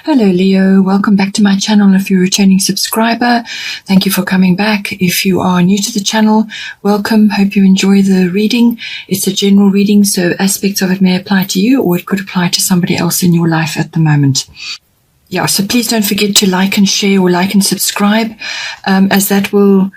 Hello Leo, welcome back to my channel. If you're a returning subscriber, thank you for coming back. If you are new to the channel, welcome. Hope you enjoy the reading. It's a general reading, so aspects of it may apply to you or it could apply to somebody else in your life at the moment. Yeah, so please don't forget to like and share or like and subscribe, as that will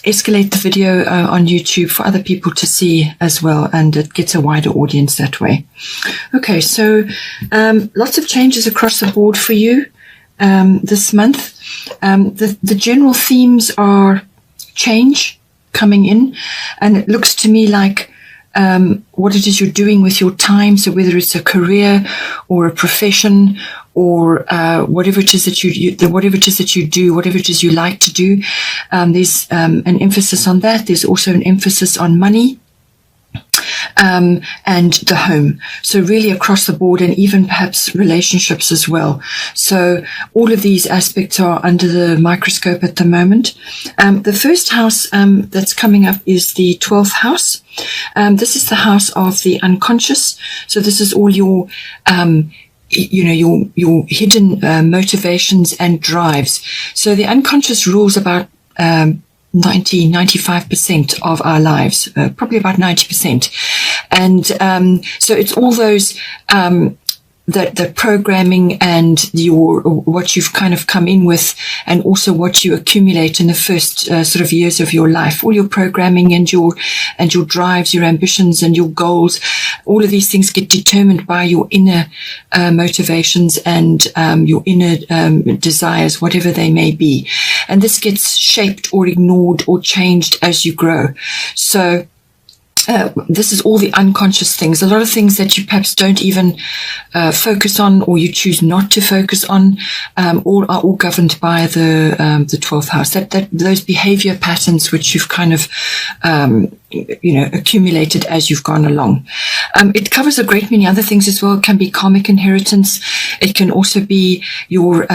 escalate the video on YouTube for other people to see as well, and it gets a wider audience that way. Okay, so lots of changes across the board for you this month. The general themes are change coming in, and it looks to me like what it is you're doing with your time. So whether it's a career or a profession or whatever it is that you do, whatever it is you like to do, there's an emphasis on that. There's also an emphasis on money and the home. So really across the board, and even perhaps relationships as well. So all of these aspects are under the microscope at the moment. The first house that's coming up is the 12th house. This is the house of the unconscious. So this is all your your hidden motivations and drives. So the unconscious rules about 95% of our lives, probably about 90%. And so it's all those the programming and what you've kind of come in with, and also what you accumulate in the first sort of years of your life. All your programming and your drives, your ambitions and your goals, all of these things get determined by your inner motivations and your inner desires, whatever they may be. And this gets shaped or ignored or changed as you grow. So this is all the unconscious things, a lot of things that you perhaps don't even focus on, or you choose not to focus on, are all governed by the 12th house. Those behavior patterns which you've kind of accumulated as you've gone along. It covers a great many other things as well. It can be karmic inheritance. It can also be your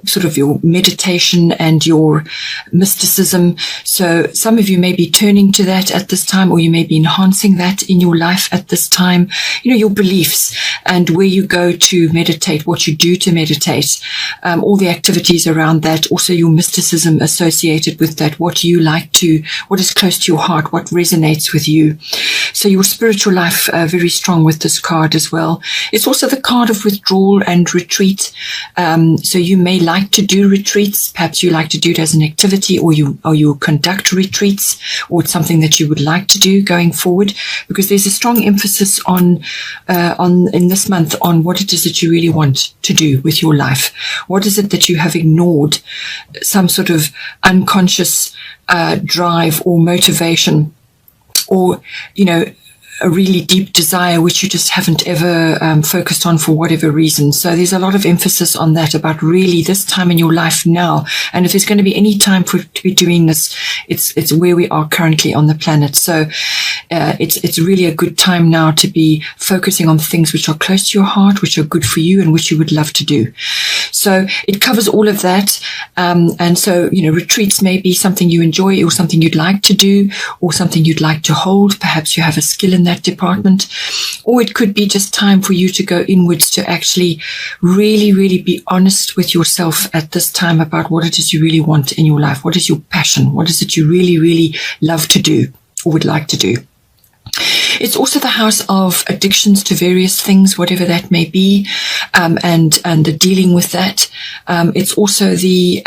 sort of your meditation and your mysticism. So some of you may be turning to that at this time, or you may be enhancing that in your life at this time. Your beliefs and where you go to meditate, what you do to meditate, all the activities around that. Also your mysticism associated with that, what you like to, what is close to your heart, what resonates with you. So your spiritual life, very strong with this card as well. It's also the card of withdrawal and retreat. So you may like to do retreats. Perhaps you like to do it as an activity, or you conduct retreats, or it's something that you would like to do going forward, because there's a strong emphasis on in this month on what it is that you really want to do with your life. What is it that you have ignored? Some sort of unconscious drive or motivation, or a really deep desire which you just haven't ever focused on for whatever reason. So there's a lot of emphasis on that, about really this time in your life now. And if there's going to be any time to be doing this, it's where we are currently on the planet. So it's really a good time now to be focusing on things which are close to your heart, which are good for you, and which you would love to do. So it covers all of that. And so, retreats may be something you enjoy, or something you'd like to do, or something you'd like to hold. Perhaps you have a skill in that department, or it could be just time for you to go inwards to actually really, really be honest with yourself at this time about what it is you really want in your life. What is your passion? What is it you really, really love to do or would like to do? It's also the house of addictions to various things, whatever that may be, and the dealing with that. It's also the,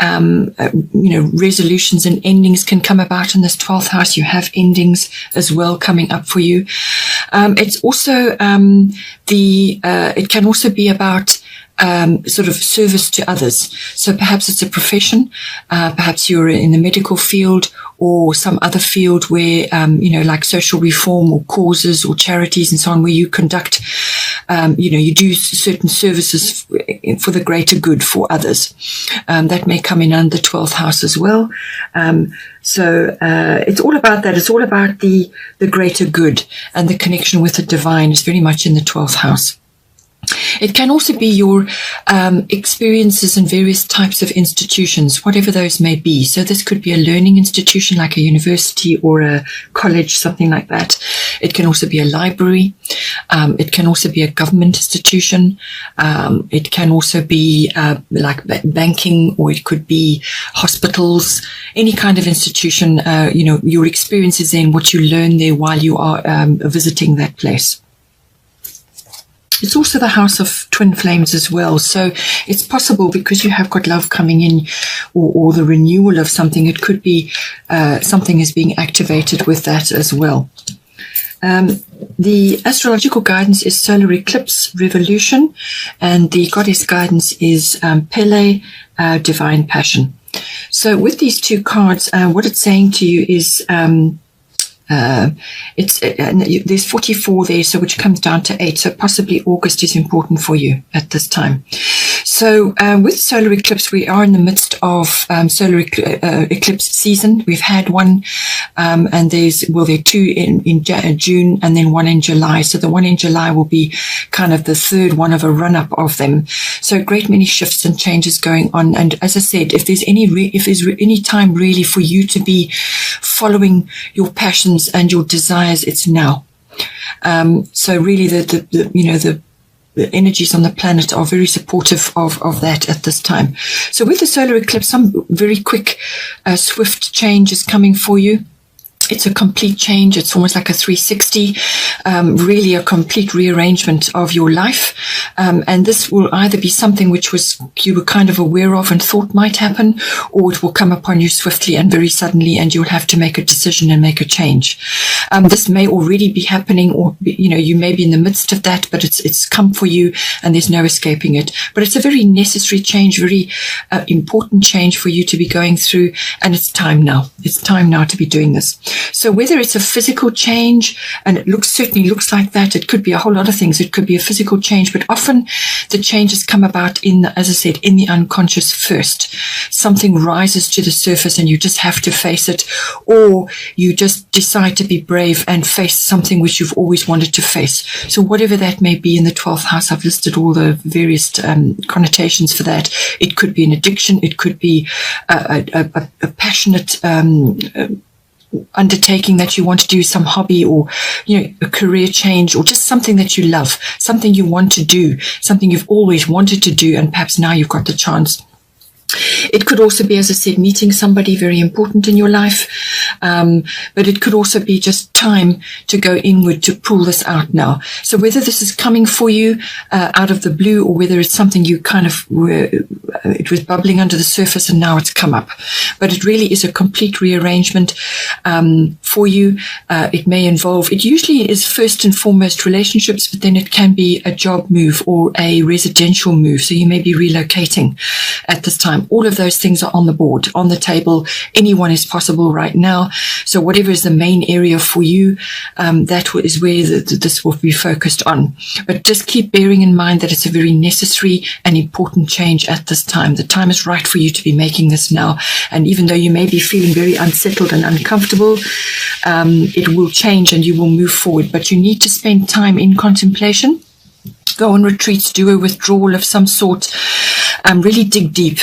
resolutions and endings can come about in this 12th house. You have endings as well coming up for you. It's also it can also be about sort of service to others. So perhaps it's a profession, perhaps you're in the medical field, or some other field where, like social reform or causes or charities and so on, where you conduct, you do certain services for the greater good for others. That may come in under the 12th house as well. So it's all about that. It's all about the greater good, and the connection with the divine is very much in the 12th house. It can also be your experiences in various types of institutions, whatever those may be. So this could be a learning institution like a university or a college, something like that. It can also be a library. It can also be a government institution. It can also be like banking, or it could be hospitals, any kind of institution, your experiences in what you learn there while you are visiting that place. It's also the house of twin flames as well. So it's possible, because you have got love coming in, or the renewal of something, it could be something is being activated with that as well. The astrological guidance is solar eclipse revolution, and the goddess guidance is Pele, divine passion. So with these two cards, what it's saying to you is there's 44 there, so which comes down to 8. So possibly August is important for you at this time. So with solar eclipse, we are in the midst of solar eclipse season. We've had one, and there are two in June, and then one in July. So the one in July will be kind of the third one of a run-up of them. So a great many shifts and changes going on. And as I said, if there's any time really for you to be following your passions and your desires, it's now. So really the energies on the planet are very supportive of that at this time. So with the solar eclipse, some very quick, swift change is coming for you. It's a complete change. It's almost like a 360, really a complete rearrangement of your life. And this will either be something which you were kind of aware of and thought might happen, or it will come upon you swiftly and very suddenly, and you'll have to make a decision and make a change. This may already be happening, or you may be in the midst of that, but it's come for you and there's no escaping it. But it's a very necessary change, very important change for you to be going through, and it's time now. It's time now to be doing this. So whether it's a physical change, and it certainly looks like that, it could be a whole lot of things. It could be a physical change, but often the changes come about as I said, in the unconscious first. Something rises to the surface and you just have to face it, or you just decide to be brave and face something which you've always wanted to face. So whatever that may be in the 12th house, I've listed all the various connotations for that. It could be an addiction. It could be a passionate undertaking that you want to do, some hobby, or a career change, or just something that you love, something you want to do, something you've always wanted to do, and perhaps now you've got the chance. It could also be, as I said, meeting somebody very important in your life, but it could also be just time to go inward to pull this out now. So whether this is coming for you out of the blue, or whether it's something you kind of it was bubbling under the surface and now it's come up, but it really is a complete rearrangement for you. It may involve, it usually is first and foremost relationships, but then it can be a job move or a residential move. So you may be relocating at this time. All of those things are on the board, on the table. Anyone is possible right now. So whatever is the main area for you, that is where this will be focused on. But just keep bearing in mind that it's a very necessary and important change at this time. The time is right for you to be making this now. And even though you may be feeling very unsettled and uncomfortable, it will change and you will move forward. But you need to spend time in contemplation. Go on retreats, do a withdrawal of some sort, really dig deep,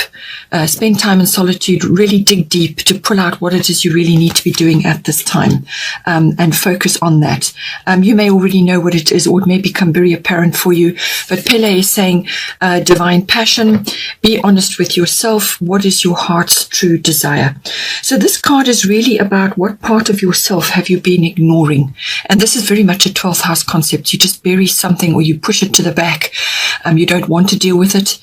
spend time in solitude, really dig deep to pull out what it is you really need to be doing at this time, and focus on that. You may already know what it is, or it may become very apparent for you, but Pele is saying divine passion, be honest with yourself, what is your heart's true desire? So this card is really about what part of yourself have you been ignoring, and this is very much a 12th house concept. You just bury something, or you push it to the back. You don't want to deal with it,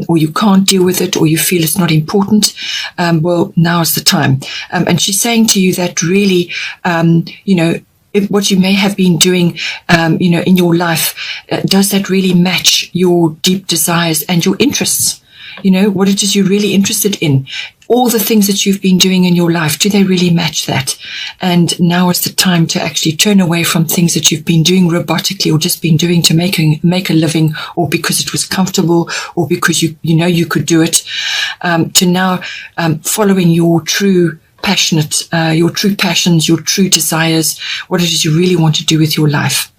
or you can't deal with it, or you feel it's not important. Well, now is the time. And she's saying to you that really, what you may have been doing, in your life, does that really match your deep desires and your interests? What it is you're really interested in. All the things that you've been doing in your life, do they really match that? And now is the time to actually turn away from things that you've been doing robotically, or just been doing to make a living, or because it was comfortable, or because you could do it, to now following your true your true passions, your true desires, what it is you really want to do with your life.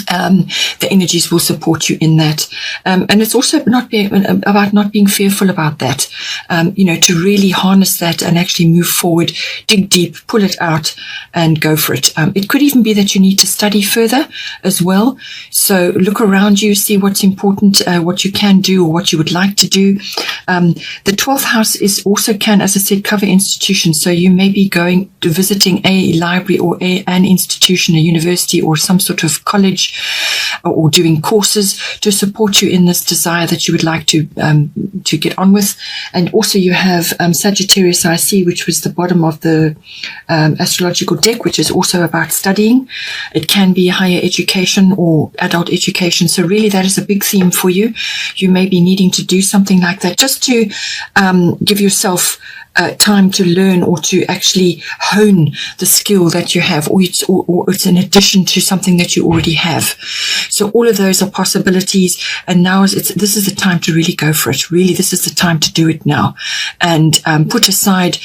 the energies will support you in that. And it's also about not being fearful about that, to really harness that and actually move forward, dig deep, pull it out and go for it. It could even be that you need to study further as well. So look around you, see what's important, what you can do or what you would like to do. The 12th house can, as I said, cover institutions. So you may be going to visiting a library or an institution, a university or some sort of college, or doing courses to support you in this desire that you would like to get on with. And also you have Sagittarius IC, which was the bottom of the astrological deck, which is also about studying. It can be higher education or adult education. So really that is a big theme for you. You may be needing to do something like that just to give yourself time to learn or to actually hone the skill that you have, or it's in addition to something that you already have. So all of those are possibilities, and now this is the time to really go for it. Really, this is the time to do it now, and put aside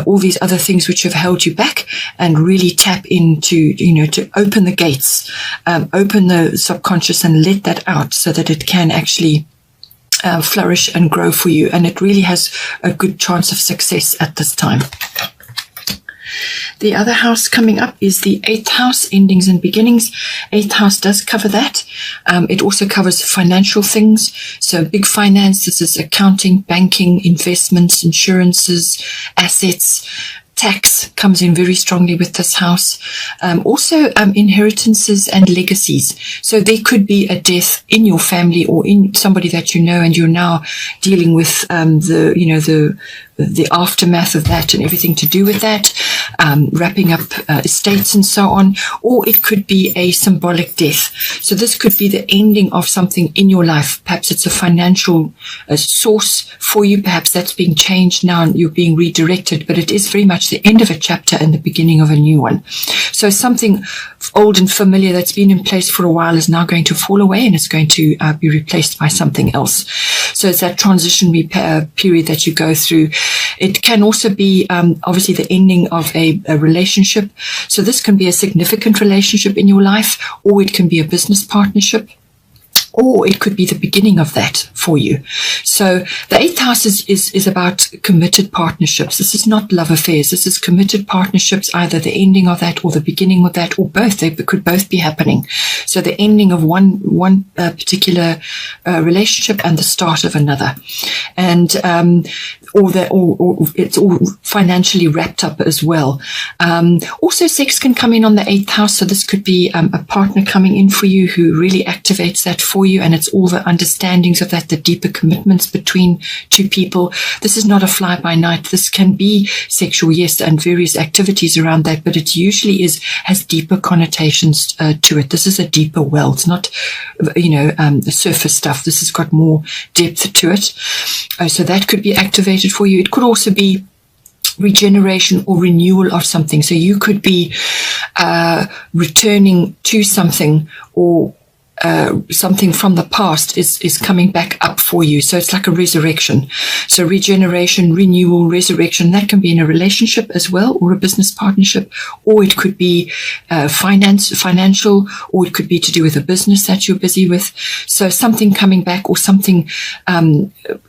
all these other things which have held you back, and really tap into, to open the gates, open the subconscious, and let that out so that it can actually flourish and grow for you. And it really has a good chance of success at this time. The other house coming up is the 8th house, endings and beginnings. 8th house does cover that. It also covers financial things. So big finance, this is accounting, banking, investments, insurances, assets. Tax comes in very strongly with this house. Also inheritances and legacies. So there could be a death in your family or in somebody that you know, and you're now dealing with the aftermath of that and everything to do with that, wrapping up estates and so on. Or it could be a symbolic death. So this could be the ending of something in your life. Perhaps it's a financial source for you. Perhaps that's being changed now and you're being redirected, but it is very much the end of a chapter and the beginning of a new one. So something old and familiar that's been in place for a while is now going to fall away, and it's going to be replaced by something else. So it's that transitionary period that you go through. It can also be obviously the ending of a relationship. So this can be a significant relationship in your life, or it can be a business partnership, or it could be the beginning of that for you. So the 8th house is about committed partnerships. This is not love affairs. This is committed partnerships, either the ending of that or the beginning of that, or both. They could both be happening. So the ending of one particular relationship and the start of another. And or it's all financially wrapped up as well. Also, sex can come in on the 8th house. So this could be a partner coming in for you who really activates that for you. And it's all the understandings of that, the deeper commitments between two people. This is not a fly by night. This can be sexual, yes, and various activities around that, but it usually has deeper connotations to it. This is a deeper well. It's not, the surface stuff. This has got more depth to it. So that could be activated for you. It could also be regeneration or renewal of something. So you could be returning to something, or something from the past is coming back up for you. So it's like a resurrection. So regeneration, renewal, resurrection, that can be in a relationship as well, or a business partnership, or it could be financial, or it could be to do with a business that you're busy with. So something coming back, or something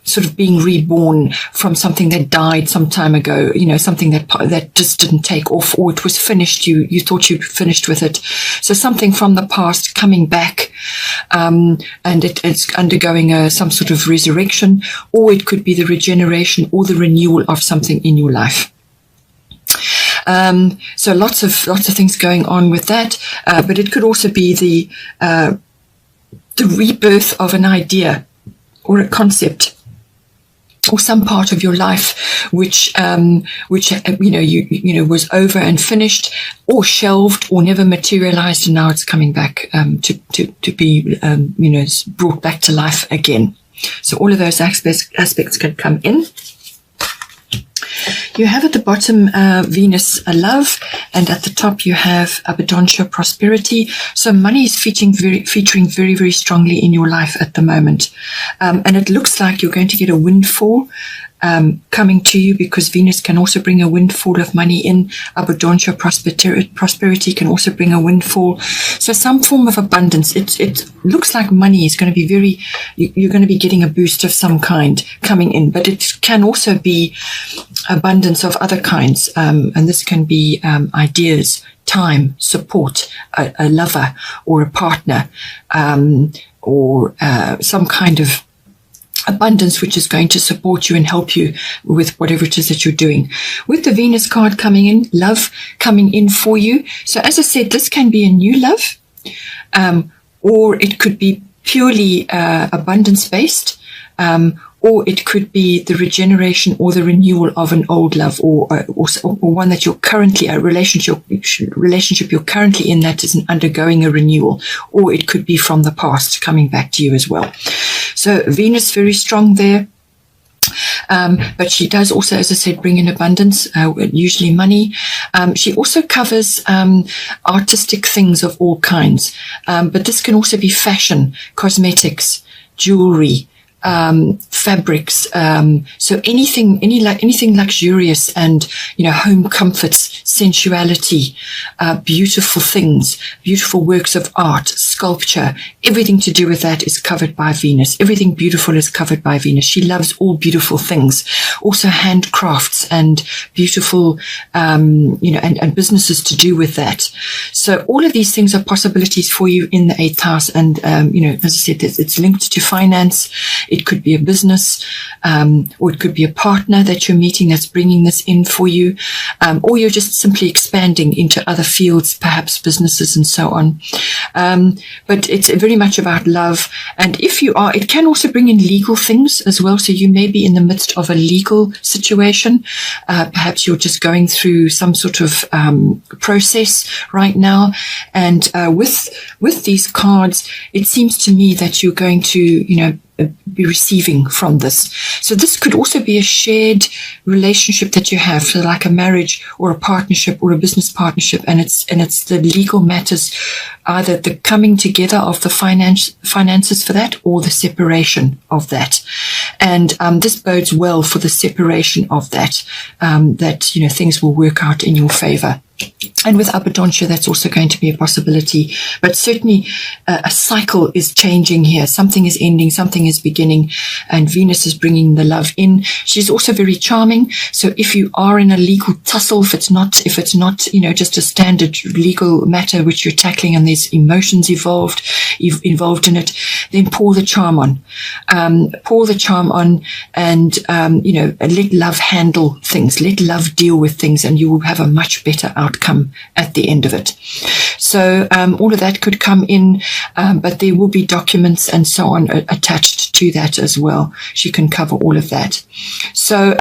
sort of being reborn from something that died some time ago, something that just didn't take off, or it was finished. You thought you'd finished with it. So something from the past coming back, and it's undergoing some sort of resurrection, or it could be the regeneration or the renewal of something in your life. So lots of things going on with that, but it could also be the rebirth of an idea or a concept, or some part of your life which was over and finished, or shelved, or never materialized, and now it's coming back to be brought back to life again. So all of those aspects can come in. You have at the bottom Venus, love, and at the top you have abundantia, prosperity. So money is featuring very, very strongly in your life at the moment. And it looks like you're going to get a windfall coming to you, because Venus can also bring a windfall of money in. Abundancia, prosperity can also bring a windfall. So some form of abundance. It looks like money is going to be you're going to be getting a boost of some kind coming in, but it can also be abundance of other kinds. And this can be ideas, time, support, a lover or a partner, or some kind of abundance which is going to support you and help you with whatever it is that you're doing. With the Venus card coming in, love coming in for you. So as I said, this can be a new love, or it could be purely abundance based, or it could be the regeneration or the renewal of an old love, or one that you're currently, a relationship you're currently in that is undergoing a renewal, or it could be from the past coming back to you as well. So Venus very strong there. But she does also, as I said, bring in abundance, usually money. She also covers artistic things of all kinds. But this can also be fashion, cosmetics, jewelry, fabrics, so anything luxurious, and home comforts, sensuality, beautiful things, beautiful works of art, sculpture, everything to do with that is covered by Venus. Everything beautiful is covered by Venus. She loves all beautiful things, also handcrafts and beautiful and businesses to do with that. So all of these things are possibilities for you in the 8th house, and as I said, it's linked to finance. It could be a business, or it could be a partner that you're meeting that's bringing this in for you, or you're just simply expanding into other fields, perhaps businesses and so on. But it's very much about love. And if you are, it can also bring in legal things as well. So you may be in the midst of a legal situation. Perhaps you're just going through some sort of process right now. And with these cards, it seems to me that you're going to, be receiving from this. So this could also be a shared relationship that you have, so like a marriage or a partnership or a business partnership, and it's the legal matters, either the coming together of the finances for that, or the separation of that. And this bodes well for the separation of that, things will work out in your favor. And with abundancia, that's also going to be a possibility. But certainly a cycle is changing here. Something is ending, something is beginning, and Venus is bringing the love in. She's also very charming. So if you are in a legal tussle, if it's not, just a standard legal matter which you're tackling and there's emotions involved in it, then pour the charm on. And let love handle things. Let love deal with things, and you will have a much better outcome at the end of it. So all of that could come in, but there will be documents and so on attached to that as well. She can cover all of that. So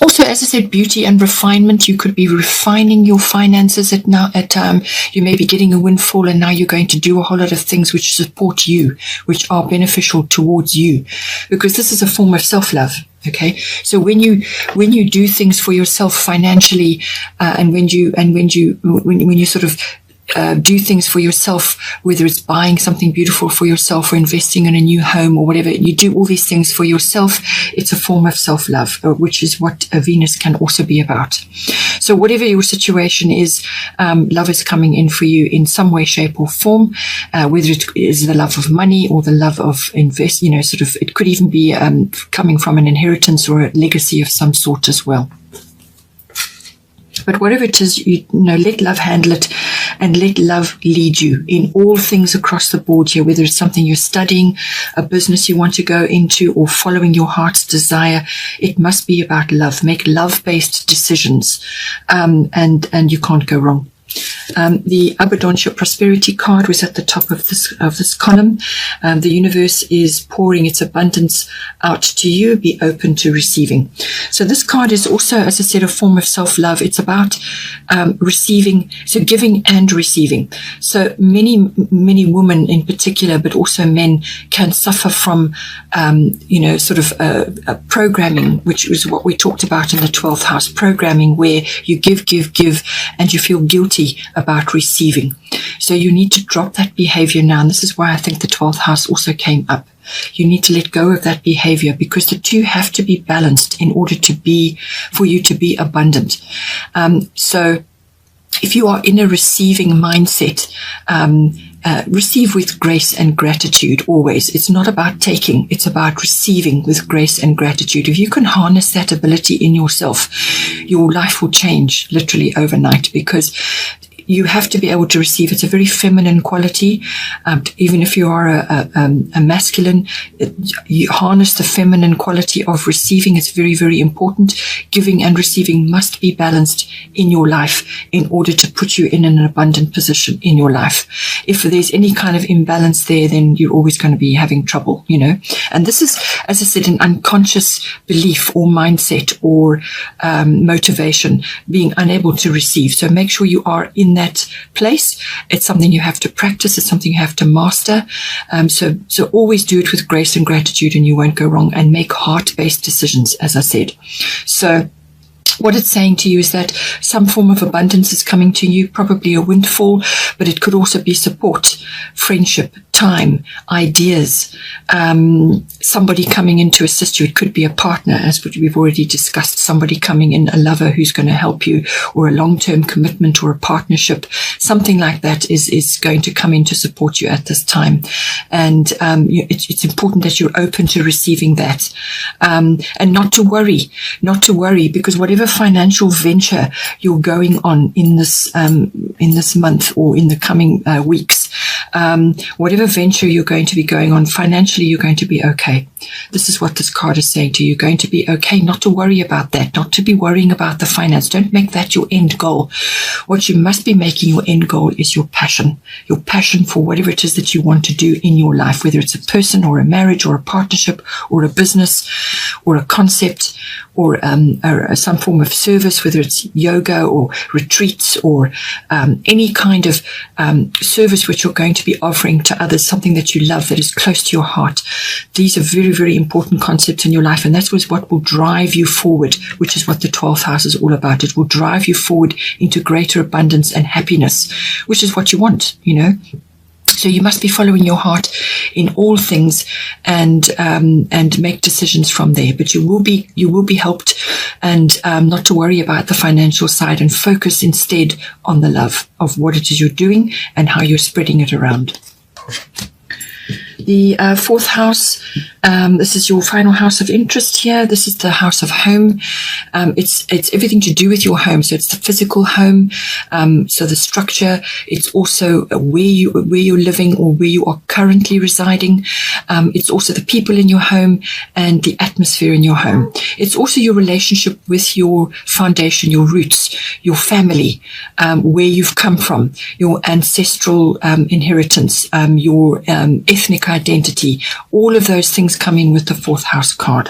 also, as I said, beauty and refinement. You could be refining your finances you may be getting a windfall, and now you're going to do a whole lot of things which support you, which are beneficial towards you, because this is a form of self-love. Okay, so when you do things for yourself financially, and when you sort of do things for yourself, whether it's buying something beautiful for yourself or investing in a new home or whatever, you do all these things for yourself. It's a form of self-love, which is what Venus can also be about. So whatever your situation is, love is coming in for you in some way, shape or form, whether it is the love of money or the love of it could even be coming from an inheritance or a legacy of some sort as well. But whatever it is, let love handle it, and let love lead you in all things across the board here, whether it's something you're studying, a business you want to go into, or following your heart's desire. It must be about love. Make love-based decisions, and you can't go wrong. The abundancia prosperity card was at the top of this column. The universe is pouring its abundance out to you. Be open to receiving. So this card is also, as I said, a form of self-love. It's about receiving, so giving and receiving. So many women in particular, but also men, can suffer from programming, which is what we talked about in the 12th house, programming, where you give, and you feel guilty about receiving. So you need to drop that behavior now. And this is why I think the 12th house also came up. You need to let go of that behavior, because the two have to be balanced in order for you to be abundant. So if you are in a receiving mindset, receive with grace and gratitude always. It's not about taking, it's about receiving with grace and gratitude. If you can harness that ability in yourself, your life will change literally overnight, because you have to be able to receive. It's a very feminine quality. Even if you are a masculine, you harness the feminine quality of receiving. It's very, very important. Giving and receiving must be balanced in your life in order to put you in an abundant position in your life. If there's any kind of imbalance there, then you're always going to be having trouble, And this is, as I said, an unconscious belief or mindset or motivation, being unable to receive. So make sure you are in that place. It's something you have to practice. It's something you have to master. So always do it with grace and gratitude, and you won't go wrong, and make heart-based decisions, as I said. So what it's saying to you is that some form of abundance is coming to you, probably a windfall, but it could also be support, friendship, time, ideas, somebody coming in to assist you. It could be a partner, as we've already discussed, somebody coming in, a lover who's going to help you, or a long-term commitment or a partnership. Something like that is going to come in to support you at this time. And it's important that you're open to receiving that, and not to worry, because whatever financial venture you're going on in this month or in the coming weeks, whatever venture you're going to be going on, financially you're going to be okay. This is what this card is saying to you. You're going to be okay, not to worry about that, not to be worrying about the finance. Don't make that your end goal. What you must be making your end goal is your passion for whatever it is that you want to do in your life, whether it's a person or a marriage or a partnership or a business or a concept or some form of service, whether it's yoga or retreats or any kind of service which you're going to be offering to others, something that you love, that is close to your heart. These are very, very important concepts in your life, and that's what will drive you forward, which is what the 12th house is all about. It will drive you forward into greater abundance and happiness, which is what you want, So you must be following your heart in all things and make decisions from there. But you will be helped, and not to worry about the financial side, and focus instead on the love of what it is you're doing and how you're spreading it around. The 4th house, this is your final house of interest here. This is the house of home. It's everything to do with your home. So it's the physical home. So the structure. It's also where you're living or where you are currently residing. It's also the people in your home and the atmosphere in your home. It's also your relationship with your foundation, your roots, your family, where you've come from, your ancestral inheritance, your ethnic identity, all of those things come in with the 4th house card.